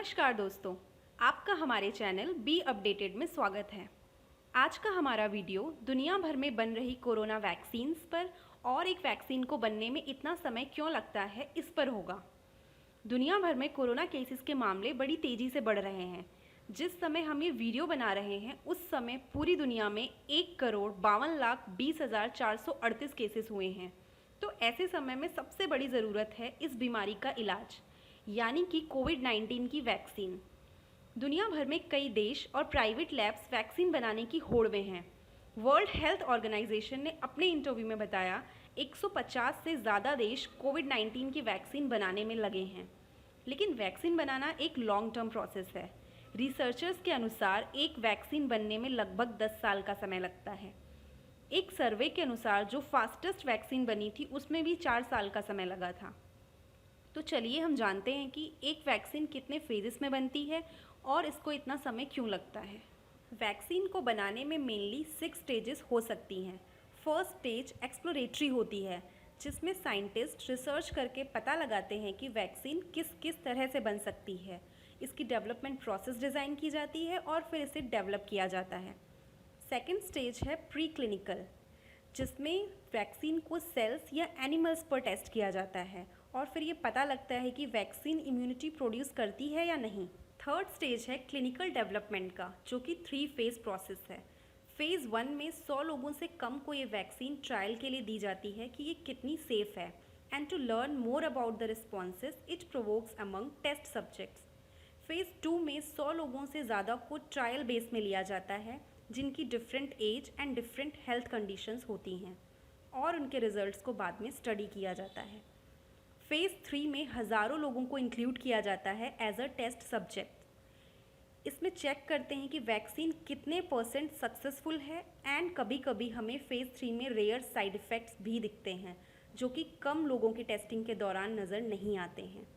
नमस्कार दोस्तों, आपका हमारे चैनल बी अपडेटेड में स्वागत है। आज का हमारा वीडियो दुनिया भर में बन रही कोरोना वैक्सीन्स पर और एक वैक्सीन को बनने में इतना समय क्यों लगता है इस पर होगा। दुनिया भर में कोरोना केसेस के मामले बड़ी तेज़ी से बढ़ रहे हैं। जिस समय हम ये वीडियो बना रहे हैं उस समय पूरी दुनिया में 1,52,20,438 केसेस हुए हैं। तो ऐसे समय में सबसे बड़ी ज़रूरत है इस बीमारी का इलाज, यानी कि कोविड-19 की वैक्सीन। दुनिया भर में कई देश और प्राइवेट लैब्स वैक्सीन बनाने की होड़ में हैं। वर्ल्ड हेल्थ ऑर्गेनाइजेशन ने अपने इंटरव्यू में बताया 150 से ज़्यादा देश कोविड-19 की वैक्सीन बनाने में लगे हैं। लेकिन वैक्सीन बनाना एक लॉन्ग टर्म प्रोसेस है। रिसर्चर्स के अनुसार एक वैक्सीन बनने में लगभग 10 साल का समय लगता है। एक सर्वे के अनुसार जो फास्टेस्ट वैक्सीन बनी थी उसमें भी 4 साल का समय लगा था। तो चलिए हम जानते हैं कि एक वैक्सीन कितने फेजेस में बनती है और इसको इतना समय क्यों लगता है। वैक्सीन को बनाने में मेनली 6 स्टेजेस हो सकती हैं। फर्स्ट स्टेज एक्सप्लोरेटरी होती है, जिसमें साइंटिस्ट रिसर्च करके पता लगाते हैं कि वैक्सीन किस किस तरह से बन सकती है। इसकी डेवलपमेंट प्रोसेस डिज़ाइन की जाती है और फिर इसे डेवलप किया जाता है। सेकेंड स्टेज है प्री क्लिनिकल, जिसमें वैक्सीन को सेल्स या एनिमल्स पर टेस्ट किया जाता है और फिर ये पता लगता है कि वैक्सीन इम्यूनिटी प्रोड्यूस करती है या नहीं। थर्ड स्टेज है क्लिनिकल डेवलपमेंट का, जो कि 3 फेज़ प्रोसेस है। फेज़ 1 में 100 लोगों से कम को ये वैक्सीन ट्रायल के लिए दी जाती है कि ये कितनी सेफ है, and to learn more about the responses it provokes among test subjects. Phase 2 में 100 लोगों से ज़्यादा को ट्रायल बेस में लिया जाता है, जिनकी different age and different health conditions होती हैं, और उनके रिजल्ट्स को बाद में स्टडी किया जाता है। फेज़ 3 में हज़ारों लोगों को इंक्लूड किया जाता है एज अ टेस्ट सब्जेक्ट। इसमें चेक करते हैं कि वैक्सीन कितने % सक्सेसफुल है, एंड कभी कभी हमें फेज़ 3 में रेयर साइड इफ़ेक्ट्स भी दिखते हैं, जो कि कम लोगों की टेस्टिंग के दौरान नज़र नहीं आते हैं।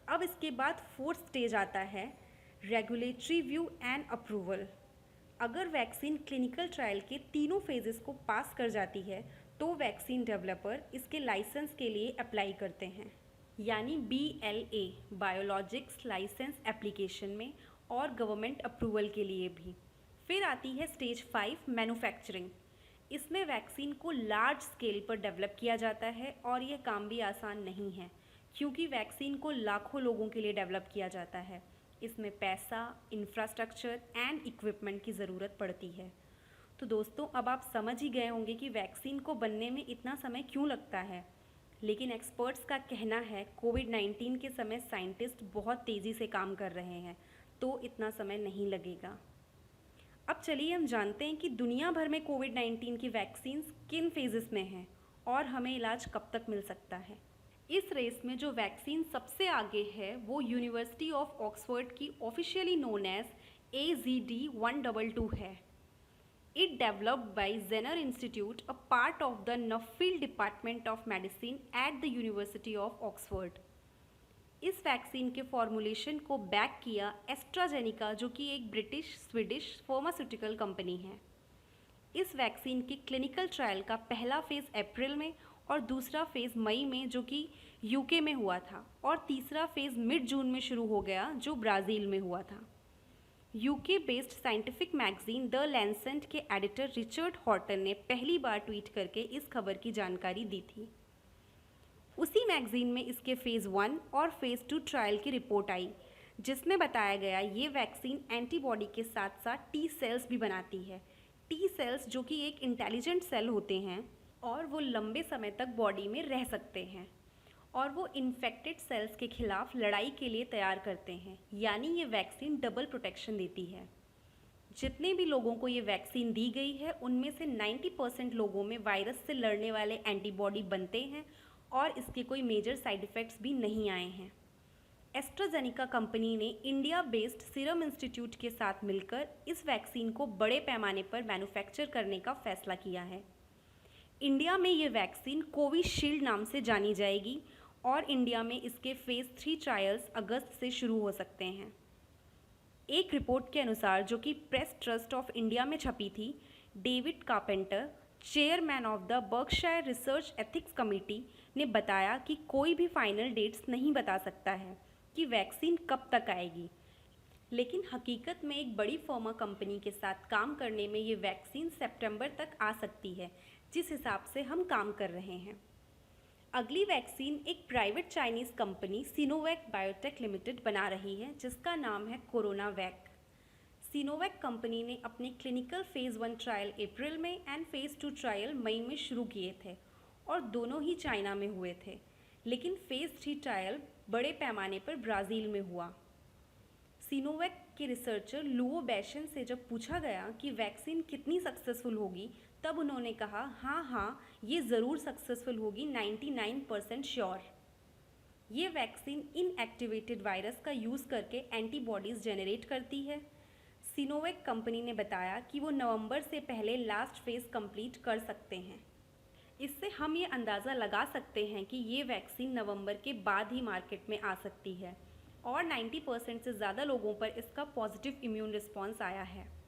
अब इसके बाद फोर्थ स्टेज आता है रेगुलेटरी व्यू एंड अप्रूवल। अगर वैक्सीन क्लिनिकल ट्रायल के तीनों फेजेस को पास कर जाती है तो वैक्सीन डेवलपर इसके लाइसेंस के लिए अप्लाई करते हैं, यानी BLA बायोलॉजिक्स लाइसेंस एप्लीकेशन में, और गवर्नमेंट अप्रूवल के लिए भी। फिर आती है स्टेज 5 मैन्युफैक्चरिंग। इसमें वैक्सीन को लार्ज स्केल पर डेवलप किया जाता है और यह काम भी आसान नहीं है, क्योंकि वैक्सीन को लाखों लोगों के लिए डेवलप किया जाता है। इसमें पैसा, इंफ्रास्ट्रक्चर एंड इक्विपमेंट की ज़रूरत पड़ती है। तो दोस्तों, अब आप समझ ही गए होंगे कि वैक्सीन को बनने में इतना समय क्यों लगता है। लेकिन एक्सपर्ट्स का कहना है कोविड-19 के समय साइंटिस्ट बहुत तेज़ी से काम कर रहे हैं, तो इतना समय नहीं लगेगा। अब चलिए हम जानते हैं कि दुनिया भर में कोविड-19 की वैक्सीन्स किन फेजेस में हैं और हमें इलाज कब तक मिल सकता है। इस रेस में जो वैक्सीन सबसे आगे है वो यूनिवर्सिटी ऑफ ऑक्सफोर्ड की ऑफिशियली नोन एज AZD122 है। It developed by Jenner Institute, a part of the Nuffield Department of Medicine at the University of Oxford. इस वैक्सीन के फॉर्मुलेशन को बैक किया एस्ट्राजेनिका, जो कि एक ब्रिटिश स्वीडिश फार्मास्यूटिकल कंपनी है। इस वैक्सीन की क्लिनिकल ट्रायल का पहला फेज़ अप्रैल में और दूसरा फेज़ मई में, जो कि UK में हुआ था, और तीसरा फेज़ मिड जून में शुरू हो गया, जो ब्राज़ील में हुआ था। UK based scientific magazine the Lancet के एडिटर रिचर्ड हॉर्टन ने पहली बार ट्वीट करके इस खबर की जानकारी दी थी। उसी मैगजीन में इसके फेज़ 1 और फेज़ 2 ट्रायल की रिपोर्ट आई, जिसमें बताया गया ये वैक्सीन एंटीबॉडी के साथ साथ T सेल्स भी बनाती है। T सेल्स जो कि एक इंटेलिजेंट सेल होते हैं और वो लंबे समय तक बॉडी में रह सकते हैं, और वो इन्फेक्टेड सेल्स के खिलाफ लड़ाई के लिए तैयार करते हैं, यानी ये वैक्सीन डबल प्रोटेक्शन देती है। जितने भी लोगों को ये वैक्सीन दी गई है उनमें से 90% लोगों में वायरस से लड़ने वाले एंटीबॉडी बनते हैं और इसके कोई मेजर साइड इफ़ेक्ट्स भी नहीं आए हैं। एस्ट्राजेनिका कंपनी ने इंडिया बेस्ड सीरम इंस्टीट्यूट के साथ मिलकर इस वैक्सीन को बड़े पैमाने पर मैन्युफैक्चर करने का फैसला किया है। इंडिया में ये वैक्सीन कोविशील्ड नाम से जानी जाएगी और इंडिया में इसके फेज़ 3 ट्रायल्स अगस्त से शुरू हो सकते हैं। एक रिपोर्ट के अनुसार, जो कि प्रेस ट्रस्ट ऑफ इंडिया में छपी थी, David carpenter, chairman of the Berkshire research ethics committee, ने बताया कि कोई भी फाइनल डेट्स नहीं बता सकता है, कि वैक्सीन कब तक आएगी, लेकिन हकीकत में एक बड़ी फार्मा कंपनी के साथ काम करने में ये वैक्सीन सितंबर तक आ सकती है, जिस हिसाब से हम काम कर रहे हैं। अगली वैक्सीन एक private Chinese company Sinovac biotech limited बना रही है, जिसका नाम है कोरोनावैक। सिनोवैक कंपनी ने अपने क्लिनिकल फेज़ 1 ट्रायल अप्रैल में एंड फेज़ 2 ट्रायल मई में शुरू किए थे और दोनों ही चाइना में हुए थे, लेकिन फेज़ 3 ट्रायल बड़े पैमाने पर ब्राज़ील में हुआ। सिनोवैक के रिसर्चर लुओ बैशन से जब पूछा गया कि वैक्सीन कितनी सक्सेसफुल होगी, तब उन्होंने कहा हाँ, ये ज़रूर सक्सेसफुल होगी, 99% श्योर। ये वैक्सीन इनएक्टिवेटेड वायरस का यूज़ करके एंटीबॉडीज़ जनरेट करती है। सिनोवैक कंपनी ने बताया कि वो नवंबर से पहले लास्ट फेज़ कंप्लीट कर सकते हैं। इससे हम ये अंदाज़ा लगा सकते हैं कि ये वैक्सीन नवंबर के बाद ही मार्केट में आ सकती है और 90% से ज़्यादा लोगों पर इसका पॉजिटिव इम्यून रिस्पॉन्स आया है।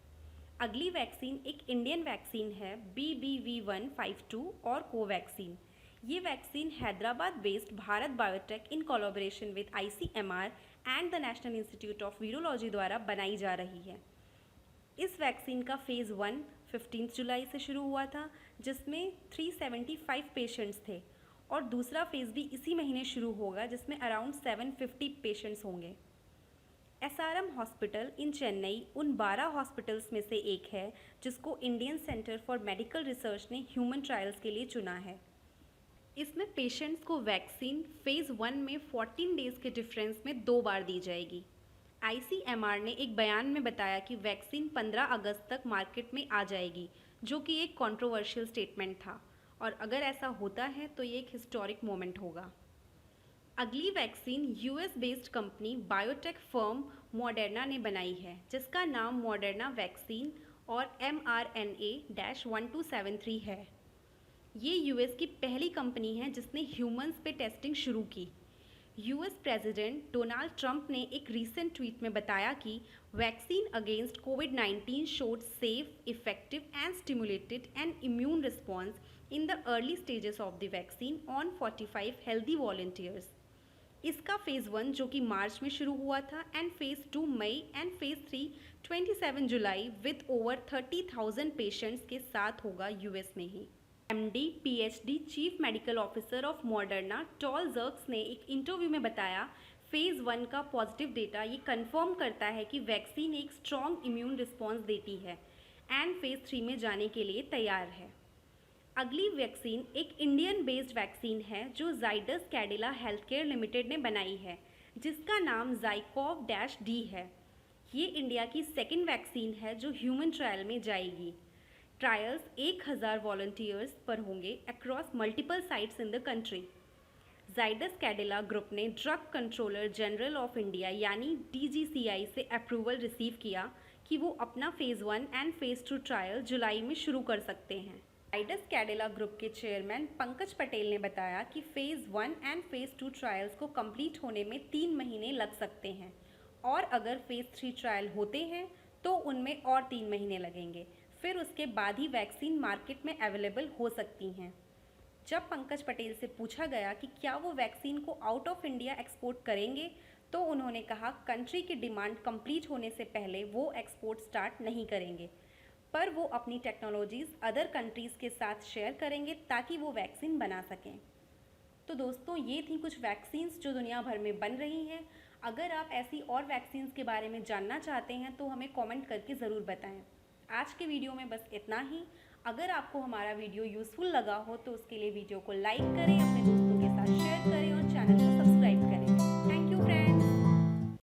अगली वैक्सीन एक इंडियन वैक्सीन है BBV152 और कोवैक्सीन। ये vaccine Hyderabad based Bharat biotech in collaboration with ICMR and the national institute of virology द्वारा बनाई जा रही है। इस वैक्सीन का फेज़ 1 15 जुलाई से शुरू हुआ था, जिसमें 375 पेशेंट्स थे और दूसरा फेज़ भी इसी महीने शुरू होगा, जिसमें अराउंड 750 पेशेंट्स होंगे। SRM हॉस्पिटल इन चेन्नई उन 12 हॉस्पिटल्स में से एक है जिसको Indian centre for medical research ने ह्यूमन ट्रायल्स के लिए चुना है। इसमें पेशेंट्स को वैक्सीन फेज़ 1 में 14 डेज़ के डिफरेंस में 2 बार दी जाएगी। ICMR ने एक बयान में बताया कि वैक्सीन 15 अगस्त तक मार्केट में आ जाएगी, जो कि एक कंट्रोवर्शियल स्टेटमेंट था, और अगर ऐसा होता है तो ये एक हिस्टोरिक मोमेंट होगा। अगली vaccine US based company biotech firm Moderna ने बनाई है, जिसका नाम मॉडर्ना वैक्सीन और mRNA-1273 है। ये US की पहली कंपनी है जिसने ह्यूमंस पे टेस्टिंग शुरू की। US प्रेसिडेंट डोनाल्ड ट्रंप ने एक रीसेंट ट्वीट में बताया कि वैक्सीन अगेंस्ट कोविड-19 showed safe, effective and stimulated an immune response in the early stages of the vaccine on 45 healthy volunteers. इसका फेज़ 1 जो कि मार्च में शुरू हुआ था एंड फेज़ 2 मई and phase 3 27 July with over 30,000 patients के साथ होगा US में ही। MD PhD chief medical officer of Moderna Tal Zaks ने एक इंटरव्यू में बताया, फेज़ 1 का पॉजिटिव डेटा ये कंफर्म करता है कि वैक्सीन एक स्ट्रॉन्ग इम्यून रिस्पॉन्स देती है एंड फेज़ 3 में जाने के लिए तैयार है। अगली वैक्सीन एक इंडियन बेस्ड वैक्सीन है जो जाइडस कैडिला हेल्थकेयर लिमिटेड ने बनाई है, जिसका नाम ZyCoV-D है। ये इंडिया की सेकेंड वैक्सीन है जो ह्यूमन ट्रायल में जाएगी। ट्रायल्स 1000 वॉलंटियर्स पर होंगे across multiple sites in the country. Zydus Cadila group ने drug controller general of India यानी DGCI से अप्रूवल रिसीव किया कि वो अपना फेज़ 1 एंड फेज़ 2 ट्रायल जुलाई में शुरू कर सकते हैं। जाइडस कैडिला ग्रुप के चेयरमैन पंकज पटेल ने बताया कि फेज़ 1 एंड फेज़ 2 ट्रायल्स को कंप्लीट होने में 3 महीने लग सकते हैं और अगर फेज़ 3 ट्रायल होते हैं तो उनमें और 3 महीने लगेंगे, फिर उसके बाद ही वैक्सीन मार्केट में अवेलेबल हो सकती हैं। जब पंकज पटेल से पूछा गया कि क्या वो वैक्सीन को आउट ऑफ इंडिया एक्सपोर्ट करेंगे, तो उन्होंने कहा कंट्री की डिमांड कंप्लीट होने से पहले वो एक्सपोर्ट स्टार्ट नहीं करेंगे, पर वो अपनी टेक्नोलॉजीज़ अदर कंट्रीज़ के साथ शेयर करेंगे ताकि वो वैक्सीन बना सकें। तो दोस्तों, ये थी कुछ वैक्सीन्स जो दुनिया भर में बन रही हैं। अगर आप ऐसी और वैक्सीन्स के बारे में जानना चाहते हैं तो हमें कमेंट करके ज़रूर बताएं। आज के वीडियो में बस इतना ही। अगर आपको हमारा वीडियो यूज़फुल लगा हो तो उसके लिए वीडियो को लाइक करें, अपने दोस्तों के साथ शेयर